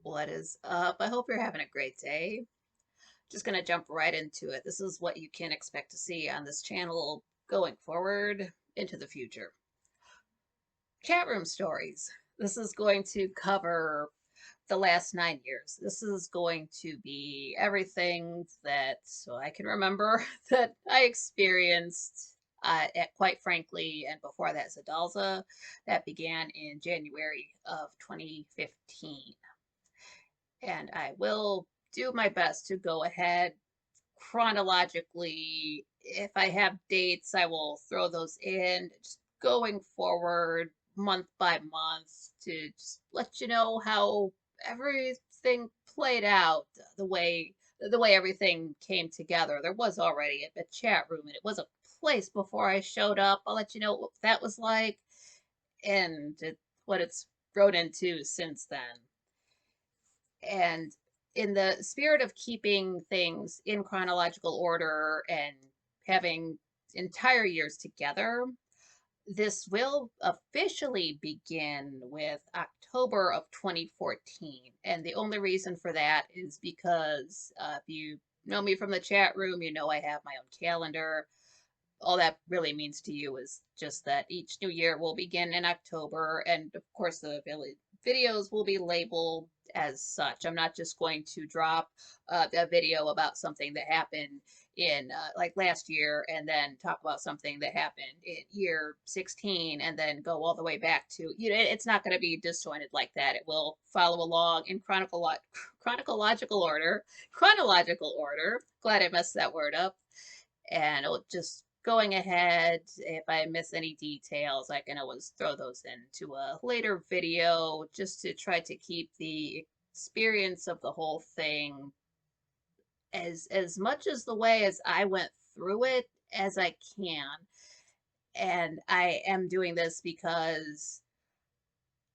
What is up? I hope you're having a great day. Just going to jump right into it. This is what you can expect to see on this channel going forward into the future. Chat room stories. This is going to cover the last 9 years. This is going to be everything that so I can remember that I experienced quite frankly, and before that, Zadalza, that began in January of 2015. And I will do my best to go ahead chronologically. If I have dates, I will throw those in, just going forward month by month to just let you know how everything played out, the way everything came together. There was already a chat room and it was a place before I showed up. I'll let you know what that was like and what it's grown into since then. And in the spirit of keeping things in chronological order and having entire years together, this will officially begin with October of 2014. And the only reason for that is because if you know me from the chat room, you know I have my own calendar. All that really means to you is just that each new year will begin in October, and of course, the videos will be labeled as such. I'm not just going to drop a video about something that happened in like last year and then talk about something that happened in year 16 and then go all the way back to, it's not going to be disjointed like that. It will follow along in chronological order. Chronological order. Glad I messed that word up, and it'll just going ahead, if I miss any details, I can always throw those into a later video just to try to keep the experience of the whole thing as much as the way as I went through it as I can. And I am doing this because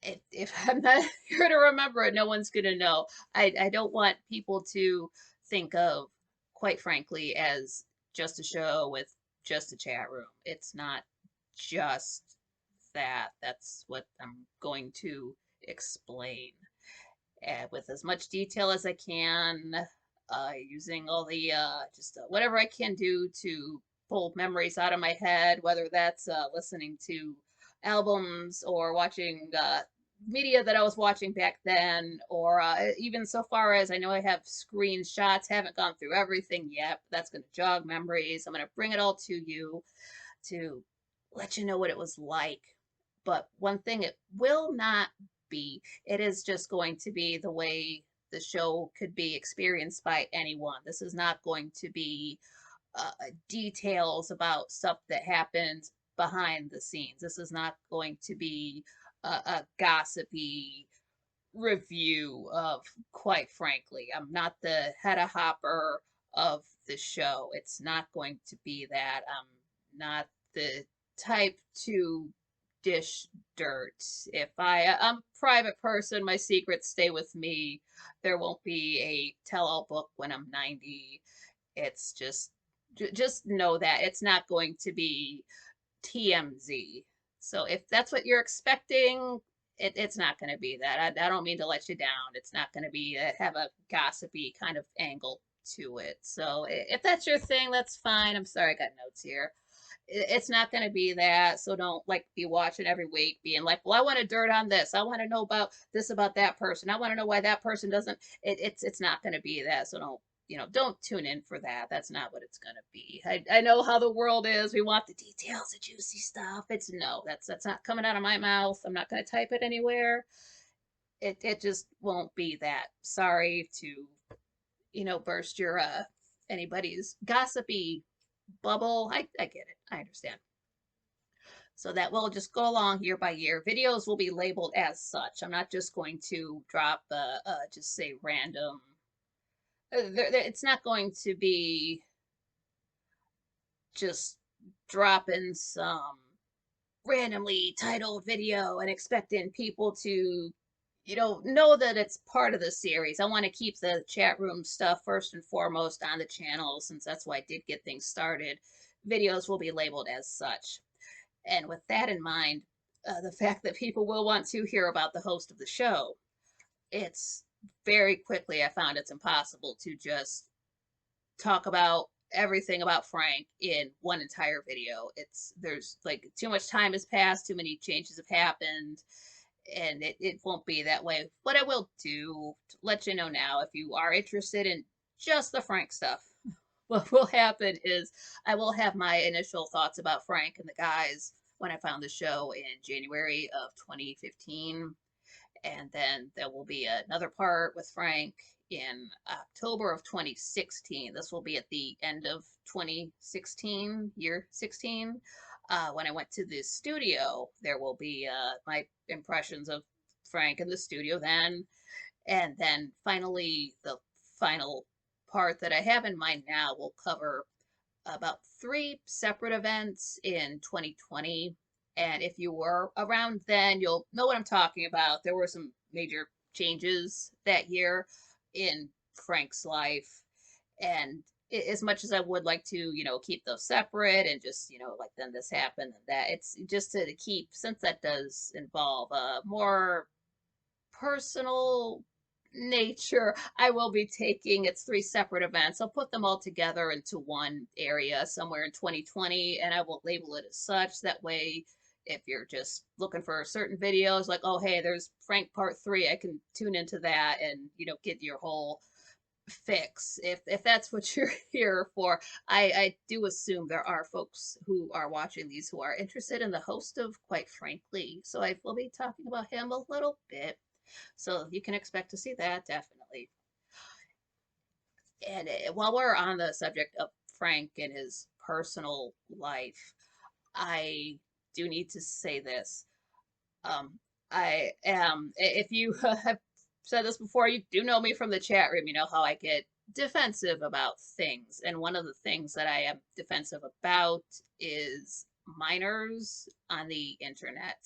if I'm not here to remember it, no one's gonna know. I don't want people to think of, quite frankly, as just a show with just a chat room. It's not just that. That's what I'm going to explain with as much detail as I can, using all the just whatever I can do to pull memories out of my head, whether that's listening to albums or watching media that I was watching back then, or even so far as I know I have screenshots, haven't gone through everything yet, but that's going to jog memories. I'm going to bring it all to you to let you know what it was like. But one thing it will not be, it is just going to be the way the show could be experienced by anyone. This is not going to be details about stuff that happens behind the scenes. This is not going to be a gossipy review of, quite frankly, I'm not the Hedda Hopper of the show. It's not going to be that. I'm not the type to dish dirt. If I'm a private person, my secrets stay with me. There won't be a tell-all book when I'm 90. It's just know that it's not going to be TMZ. So if that's what you're expecting, it's not going to be that. I don't mean to let you down. It's not going to be have a gossipy kind of angle to it. So if that's your thing, that's fine. I'm sorry, I got notes here. It's not going to be that. So don't like be watching every week, being like, well, I want to dirt on this. I want to know about this about that person. I want to know why that person doesn't. It's not going to be that. So don't tune in for that. That's not what it's gonna be. I know how the world is. We want the details, the juicy stuff. It's no, that's not coming out of my mouth. I'm not gonna type it anywhere. It just won't be that. Sorry to, burst your anybody's gossipy bubble. I get it. I understand. So that will just go along year by year. Videos will be labeled as such. I'm not just going to drop just say random. It's not going to be just dropping some randomly titled video and expecting people to, know that it's part of the series. I want to keep the chat room stuff first and foremost on the channel since that's why I did get things started. Videos will be labeled as such. And with that in mind, the fact that people will want to hear about the host of the show, it's very quickly I found it's impossible to just talk about everything about Frank in one entire video. There's like too much time has passed, too many changes have happened, and it won't be that way. What I will do to let you know now, if you are interested in just the Frank stuff, what will happen is I will have my initial thoughts about Frank and the guys when I found the show in January of 2015. And then there will be another part with Frank in October of 2016. This will be at the end of 2016, year 16. When I went to the studio, there will be my impressions of Frank in the studio then. And then finally, the final part that I have in mind now will cover about three separate events in 2020. And if you were around then, you'll know what I'm talking about. There were some major changes that year in Frank's life. And as much as I would like to, keep those separate and just, like then this happened and that, it's just to keep, since that does involve a more personal nature, I will be taking it's three separate events. I'll put them all together into one area somewhere in 2020, and I will label it as such. That way, if you're just looking for certain videos, like, oh, hey, there's Frank Part 3, I can tune into that and, get your whole fix if that's what you're here for. I do assume there are folks who are watching these who are interested in the host of Quite Frankly, so I will be talking about him a little bit, so you can expect to see that definitely. And while we're on the subject of Frank and his personal life, I do need to say this. I am, if you have said this before, you do know me from the chat room. You know how I get defensive about things. And one of the things that I am defensive about is minors on the internet.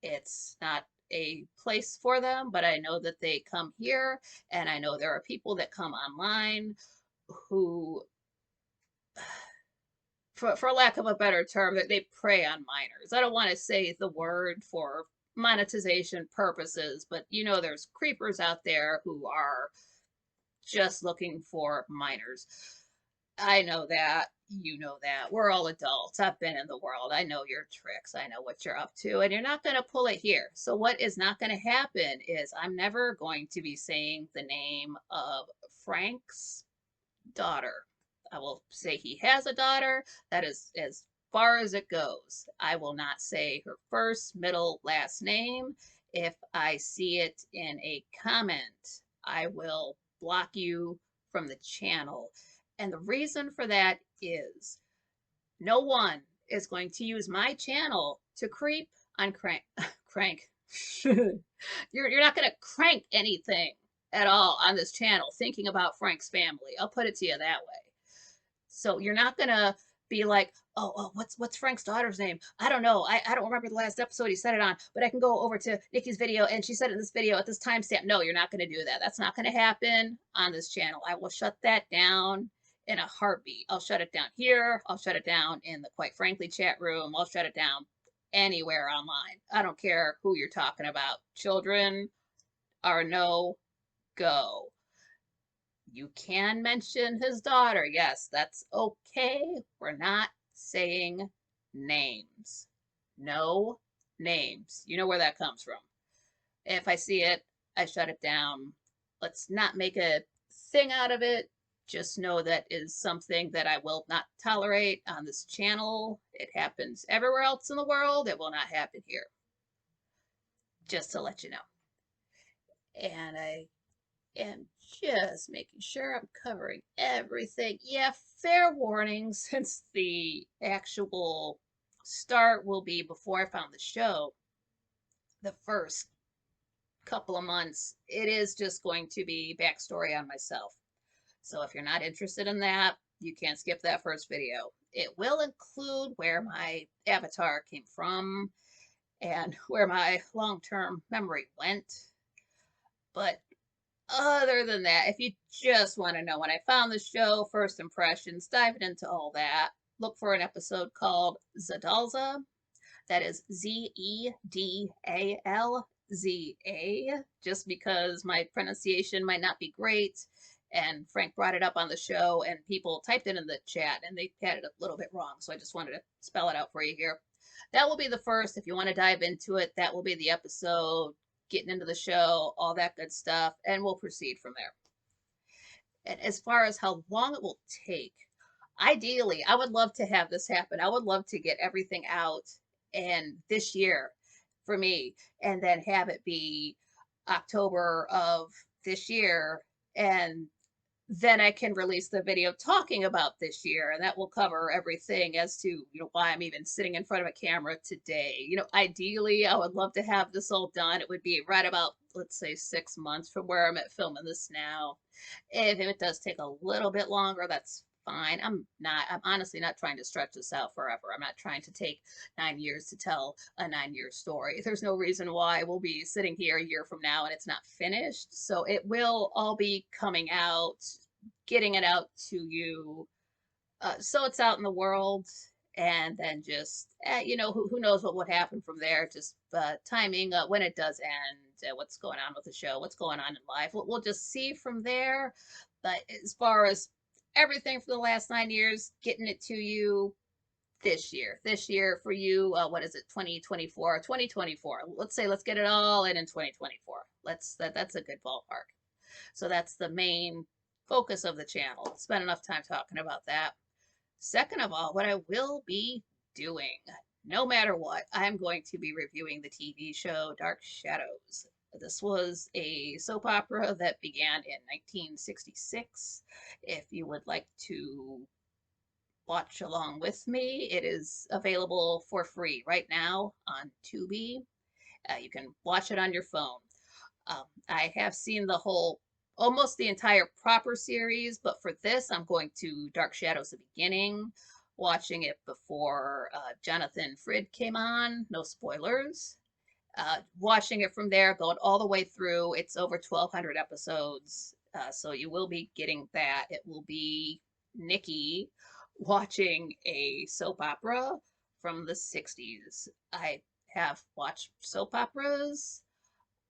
It's not a place for them, but I know that they come here, and I know there are people that come online who, for lack of a better term, that they prey on minors. I don't want to say the word for monetization purposes, but there's creepers out there who are just looking for minors. I know that. You know that. We're all adults. I've been in the world. I know your tricks. I know what you're up to, and you're not going to pull it here. So, what is not going to happen is I'm never going to be saying the name of Frank's daughter. I will say he has a daughter. That is as far as it goes. I will not say her first, middle, last name. If I see it in a comment, I will block you from the channel. And the reason for that is no one is going to use my channel to creep on crank. You're not going to crank anything at all on this channel thinking about Frank's family. I'll put it to you that way. So you're not going to be like, oh, what's Frank's daughter's name? I don't know. I don't remember the last episode he said it on, but I can go over to Nikki's video and she said it in this video at this timestamp. No, you're not going to do that. That's not going to happen on this channel. I will shut that down in a heartbeat. I'll shut it down here. I'll shut it down in the Quite Frankly chat room. I'll shut it down anywhere online. I don't care who you're talking about. Children are no go. You can mention his daughter. Yes, that's okay. We're not saying names. No names. You know where that comes from. If I see it, I shut it down. Let's not make a thing out of it. Just know that is something that I will not tolerate on this channel. It happens everywhere else in the world. It will not happen here. Just to let you know. And I am just making sure I'm covering everything. Yeah, fair warning, since the actual start will be before I found the show, the first couple of months, it is just going to be backstory on myself. So if you're not interested in that, you can't skip that first video. It will include where my avatar came from and where my long-term memory went. But other than that, if you just want to know when I found the show, first impressions, diving into all that, look for an episode called Zedalza. That is Zedalza. just because my pronunciation might not be great. And Frank brought it up on the show, and people typed it in the chat, and they had it a little bit wrong. So I just wanted to spell it out for you here. That will be the first. If you want to dive into it, that will be the episode, getting into the show, all that good stuff, and we'll proceed from there. And as far as how long it will take, ideally, I would love to have this happen. I would love to get everything out and this year for me, and then have it be October of this year, and then I can release the video talking about this year, and that will cover everything as to, why I'm even sitting in front of a camera today. Ideally, I would love to have this all done. It would be right about, let's say, 6 months from where I'm at filming this now. If it does take a little bit longer, that's fine. I'm honestly not trying to stretch this out forever. I'm not trying to take 9 years to tell a 9 year story. There's no reason why we'll be sitting here a year from now and it's not finished. So it will all be coming out, getting it out to you, so it's out in the world. And then just, who knows what would happen from there. Just timing, when it does end, what's going on with the show, what's going on in life. We'll just see from there. But as far as everything for the last 9 years, getting it to you this year for you, what is it, 2024. Let's say, let's get it all in 2024. That's a good ballpark. So that's the main focus of the channel. Spend enough time talking about that. Second of all, what I will be doing, no matter what, I'm going to be reviewing the TV show Dark Shadows. This was a soap opera that began in 1966. If you would like to watch along with me, it is available for free right now on Tubi. You can watch it on your phone. I have seen almost the entire proper series, but for this, I'm going to Dark Shadows, the beginning, watching it before Jonathan Frid came on. No spoilers. Watching it from there, going all the way through. It's over 1,200 episodes, so you will be getting that. It will be Nikki watching a soap opera from the 60s. I have watched soap operas.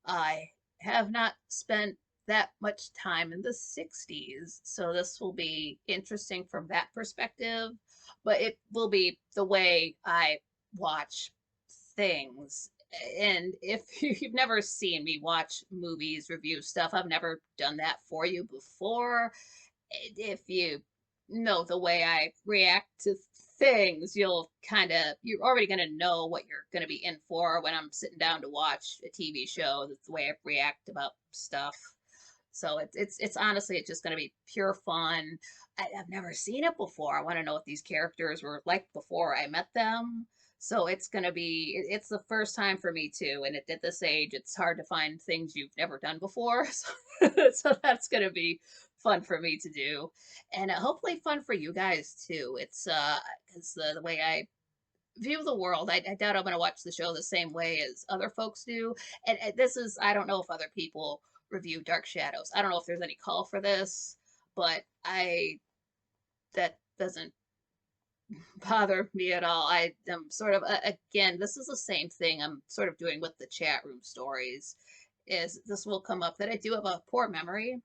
I have not spent that much time in the 60s, so this will be interesting from that perspective, but it will be the way I watch things. And if you've never seen me watch movies, review stuff, I've never done that for you before. If you know the way I react to things, you're already going to know what you're going to be in for when I'm sitting down to watch a TV show. That's the way I react about stuff. So it's honestly, it's just going to be pure fun. I've never seen it before. I want to know what these characters were like before I met them. So it's the first time for me too. And at this age, it's hard to find things you've never done before. So that's going to be fun for me to do, and hopefully fun for you guys too. It's because the way I view the world, I doubt I'm going to watch the show the same way as other folks do. And this is, I don't know if other people review Dark Shadows. I don't know if there's any call for this, but that doesn't bother me at all. I am sort of, again, this is the same thing I'm sort of doing with the chat room stories. Is this will come up that I do have a poor memory,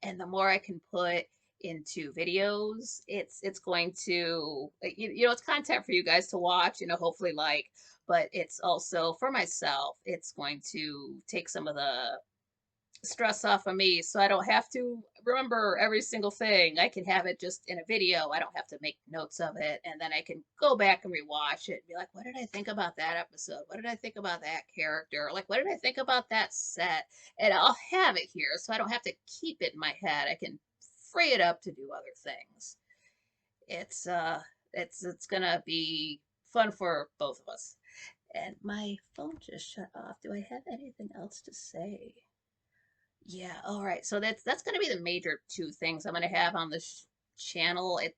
and the more I can put into videos, it's going to, it's content for you guys to watch, hopefully like, but it's also for myself. It's going to take some of the stress off of me, so I don't have to remember every single thing. I can have it just in a video. I don't have to make notes of it, and then I can go back and rewatch it and be like, what did I think about that episode? What did I think about that character? Like, what did I think about that set? And I'll have it here, so I don't have to keep it in my head. I can free it up to do other things. It's gonna be fun for both of us. And my phone just shut off. Do I have anything else to say? Yeah, all right. So that's going to be the major two things I'm going to have on this channel. It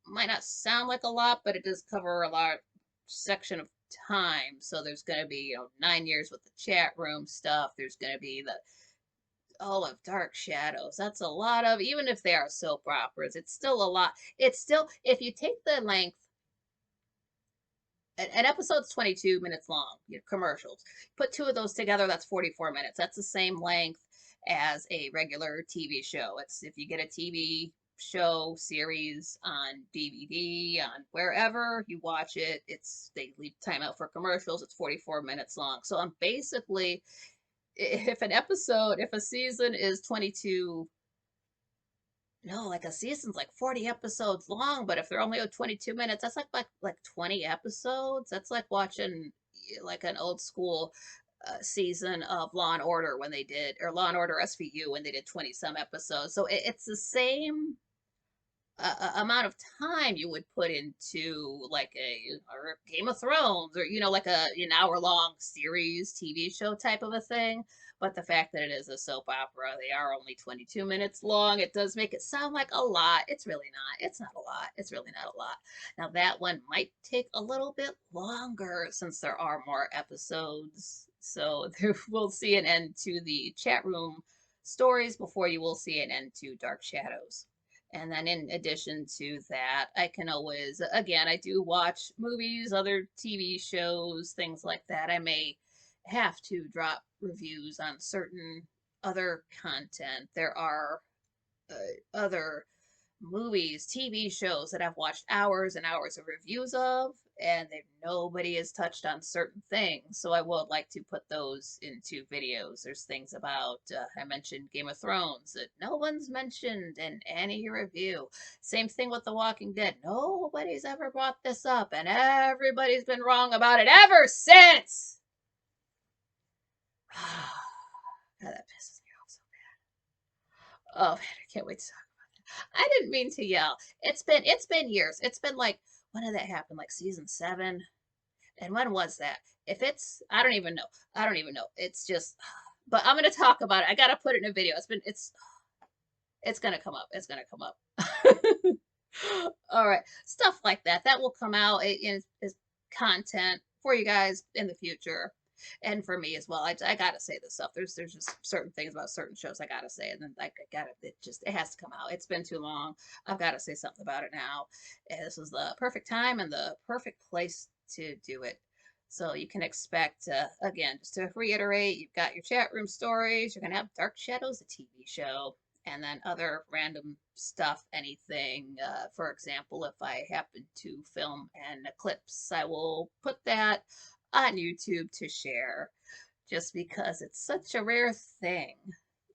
might not sound like a lot, but it does cover a large section of time. So there's going to be, 9 years with the chat room stuff. There's going to be all of Dark Shadows. That's a lot of, even if they are soap operas, it's still a lot. It's still, if you take the length an episode's 22 minutes long, commercials. Put two of those together, that's 44 minutes. That's the same length as a regular TV show. It's if you get a TV show series on DVD, on wherever you watch it, it's they leave time out for commercials. It's 44 minutes long. So I'm basically, if a season is 22, no, like a season's like 40 episodes long, but if they're only 22 minutes, that's like 20 episodes. That's like watching like an old school season of Law and Order when they did, or Law and Order SVU when they did 20 some episodes. So it's the same amount of time you would put into like a or Game of Thrones, or like an hour long series TV show type of a thing. But the fact that it is a soap opera, they are only 22 minutes long. It does make it sound like a lot. It's really not. It's not a lot. It's really not a lot. Now that one might take a little bit longer since there are more episodes. So there we'll see an end to the chat room stories before you will see an end to Dark Shadows. And then in addition to that, I can always, again, I do watch movies, other TV shows, things like that. I may have to drop reviews on certain other content. There are other movies, TV shows that I've watched hours and hours of reviews of, and nobody has touched on certain things. So I would like to put those into videos. There's things about, I mentioned Game of Thrones that no one's mentioned in any review. Same thing with The Walking Dead. Nobody's ever brought this up, and everybody's been wrong about it ever since. God, that pisses me off so bad. Oh man, I can't wait to talk. I didn't mean to yell. It's been years. It's been like, when did that happen? Like season 7? And when was that? If it's I don't even know. I don't even know. It's just but I'm gonna talk about it. I gotta put it in a video. It's gonna come up. It's gonna come up. All right. Stuff like that. That will come out is content for you guys in the future. And for me as well, I gotta say this stuff. There's just certain things about certain shows I gotta say, and then like I gotta it has to come out. It's been too long. I've got to say something about it now. And this is the perfect time and the perfect place to do it. So you can expect again, just to reiterate, you've got your chat room stories. You're gonna have Dark Shadows, a TV show, and then other random stuff, anything. For example, if I happen to film an eclipse, I will put that on YouTube to share just because it's such a rare thing.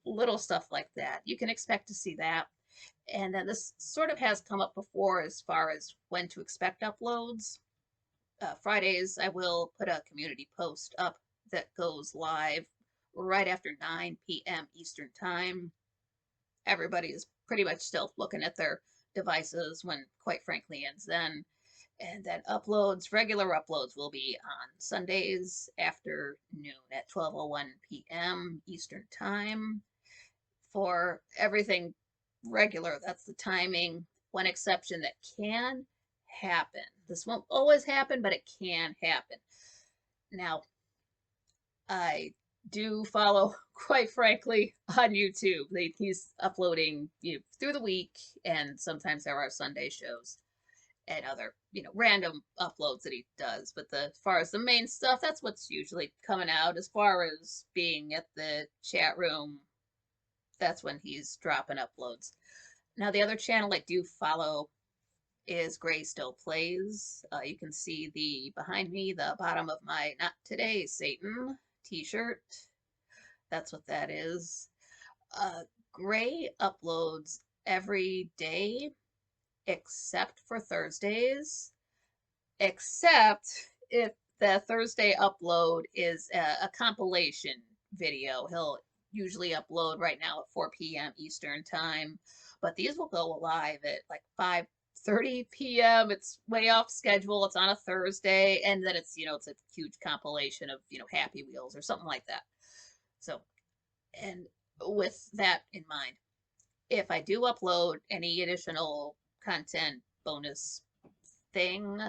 Little stuff like that. You can expect to see that. And then this sort of has come up before as far as when to expect uploads. Fridays, I will put a community post up that goes live right after 9 p.m. Eastern Time. Everybody is pretty much still looking at their devices when, quite frankly, ends then. And then regular uploads will be on Sundays after noon at 12:01 p.m. Eastern Time. For everything regular, that's the timing. One exception that can happen. This won't always happen, but it can happen. Now, I do follow, quite frankly, on YouTube. He's uploading through the week, and sometimes there are Sunday shows and other random uploads that he does. But as far as the main stuff, that's what's usually coming out. As far as being at the chat room, that's when he's dropping uploads. Now the other channel I do follow is Gray Still Plays. You can see behind me, the bottom of my Not Today Satan t-shirt. That's what that is. Gray uploads every day except for Thursdays, except if the Thursday upload is a compilation video. He'll usually upload right now at 4 p.m. Eastern Time, but these will go live at like 5:30 p.m. It's way off schedule. It's on a Thursday, and then it's it's a huge compilation of Happy Wheels or something like that. So, and with that in mind, if I do upload any additional content bonus thing,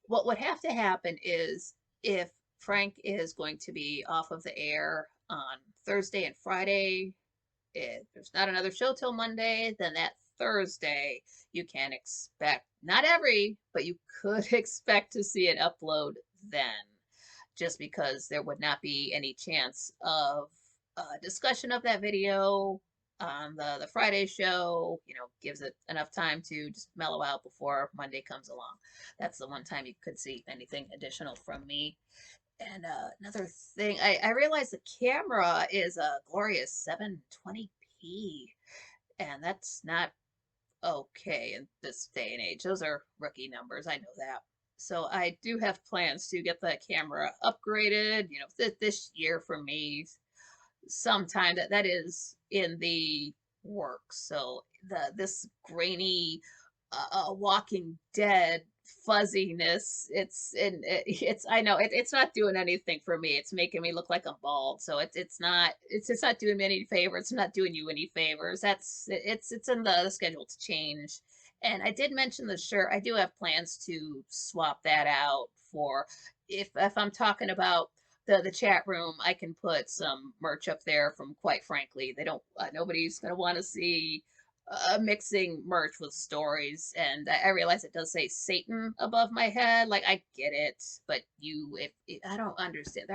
what would have to happen is if Frank is going to be off of the air on Thursday and Friday, if there's not another show till Monday, then that Thursday, you can expect, not every, but you could expect to see an upload then, just because there would not be any chance of discussion of that video on the Friday show. Gives it enough time to just mellow out before Monday comes along. That's the one time you could see anything additional from me. And another thing, I realized the camera is a glorious 720p, and that's not okay in this day and age. Those are rookie numbers. I know that. So I do have plans to get the camera upgraded, this year for me, sometime that is in the works. So this grainy Walking Dead fuzziness, it's I know it's not doing anything for me. It's making me look like I'm bald. So it's not doing me any favors. It's not doing you any favors. It's in the schedule to change. And I did mention the shirt. I do have plans to swap that out for, if I'm talking about the chat room, I can put some merch up there from, quite frankly, they don't nobody's going to want to see mixing merch with stories. And I realize it does say Satan above my head. Like, I get it, but if I don't understand,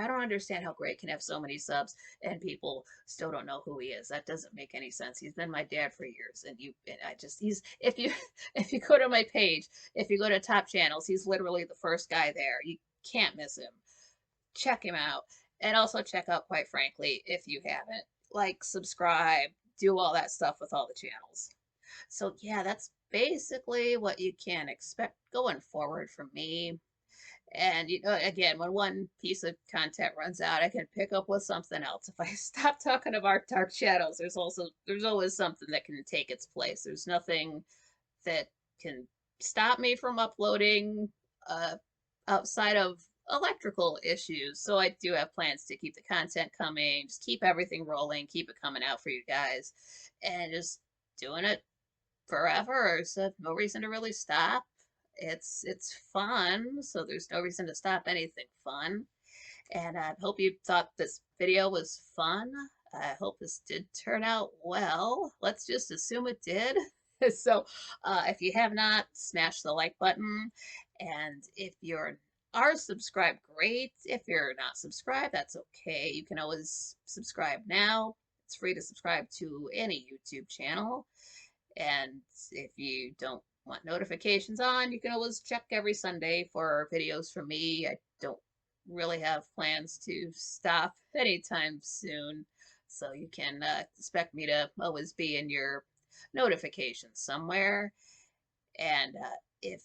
how Greg can have so many subs and people still don't know who he is. That doesn't make any sense. He's been my dad for years, and I just, he's, if you if you go to my page, if you go to top channels, he's literally the first guy there. You can't miss him. Check him out. And also check out, quite frankly, if you haven't, like, subscribe, do all that stuff with all the channels. So yeah, that's basically what you can expect going forward from me. And again, when one piece of content runs out, I can pick up with something else. If I stop talking about Dark Shadows, there's always something that can take its place. There's nothing that can stop me from uploading uh, outside of electrical issues. So I do have plans to keep the content coming, just keep everything rolling, keep it coming out for you guys, and just doing it forever. So no reason to really stop. It's fun, so there's no reason to stop anything fun. And I hope you thought this video was fun. I hope this did turn out well. Let's just assume it did. So if you have not, smash the like button. And if you're are subscribed, great. If you're not subscribed, that's okay. You can always subscribe now. It's free to subscribe to any YouTube channel. And if you don't want notifications on, you can always check every Sunday for videos from me. I don't really have plans to stop anytime soon, so you can expect me to always be in your notifications somewhere. And if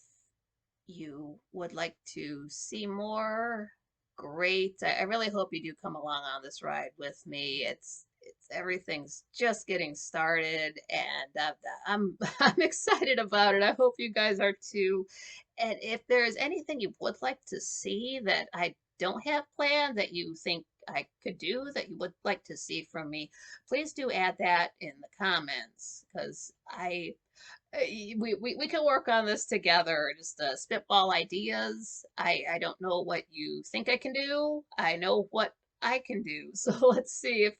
you would like to see more, great. I really hope you do come along on this ride with me. It's everything's just getting started, and I'm I'm excited about it. I hope you guys are too. And if there's anything you would like to see that I don't have planned that you think I could do, that you would like to see from me, please do add that in the comments, because we can work on this together. Just spitball ideas. I don't know what you think I can do. I know what I can do. So let's see if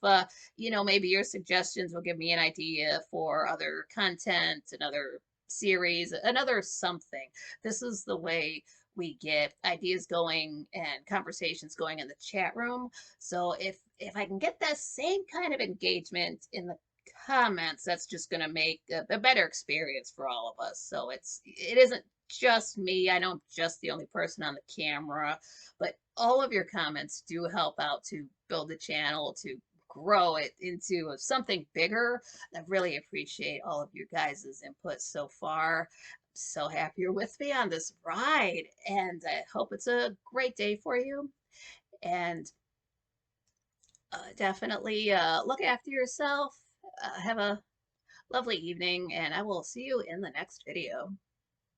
maybe your suggestions will give me an idea for other content, another series, another something. This is the way we get ideas going and conversations going in the chat room. So if I can get that same kind of engagement in the comments, that's just going to make a better experience for all of us. So it isn't just me. I know I'm just the only person on the camera, but all of your comments do help out to build the channel, to grow it into something bigger. I really appreciate all of you guys' input so far. So happy you're with me on this ride, and I hope it's a great day for you. And definitely look after yourself. Have a lovely evening, and I will see you in the next video.